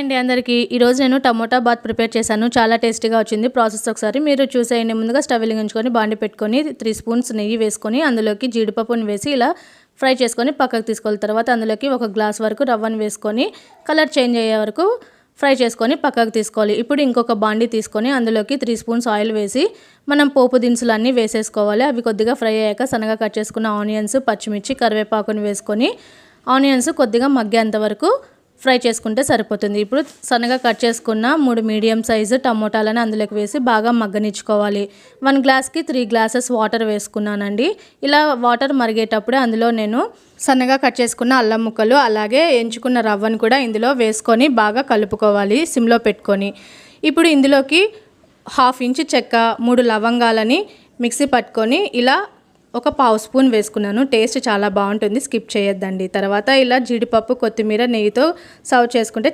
అండి అందరికీ ఈరోజు నేను టమోటా బాత్ ప్రిపేర్ చేశాను. చాలా టేస్టీగా వచ్చింది. ప్రాసెస్ ఒకసారి మీరు చూసేయండి. ముందుగా స్టవ్ వెలిగించుకొని బాండి పెట్టుకొని 3 స్పూన్స్ నెయ్యి వేసుకొని అందులోకి జీడిపప్పును వేసి ఇలా ఫ్రై చేసుకొని పక్కకు తీసుకోవాలి. తర్వాత అందులోకి 1 గ్లాస్ వరకు రవ్వను వేసుకొని కలర్ చేంజ్ అయ్యే వరకు ఫ్రై చేసుకొని పక్కకు తీసుకోవాలి. ఇప్పుడు ఇంకొక బాండి తీసుకొని అందులోకి 3 స్పూన్స్ ఆయిల్ వేసి మనం పోపు దినుసులన్నీ వేసేసుకోవాలి. అవి కొద్దిగా ఫ్రై అయ్యాక సన్నగా కట్ చేసుకున్న ఆనియన్స్, పచ్చిమిర్చి, కరివేపాకును వేసుకొని ఆనియన్స్ కొద్దిగా మగ్గేంత వరకు ఫ్రై చేసుకుంటే సరిపోతుంది. ఇప్పుడు సన్నగా కట్ చేసుకున్న 3 మీడియం సైజు టమోటాలను అందులోకి వేసి బాగా మగ్గనిచ్చుకోవాలి. 1 గ్లాస్కి 3 గ్లాసెస్ వాటర్ వేసుకున్నానండి. ఇలా వాటర్ మరిగేటప్పుడే అందులో నేను సన్నగా కట్ చేసుకున్న అల్లం ముక్కలు అలాగే ఎంచుకున్న రవ్వను కూడా ఇందులో వేసుకొని బాగా కలుపుకోవాలి సిమ్లో పెట్టుకొని. ఇప్పుడు ఇందులోకి 1/2 ఇంచు చెక్క, 3 లవంగాలని మిక్సీ పట్టుకొని ఇలా 1 స్పూన్ వేసుకున్నాను. టేస్ట్ చాలా బాగుంటుంది, స్కిప్ చేయొద్దండి. తర్వాత ఇలా జీడిపప్పు, కొత్తిమీర, నెయ్యితో సర్వ్ చేసుకుంటే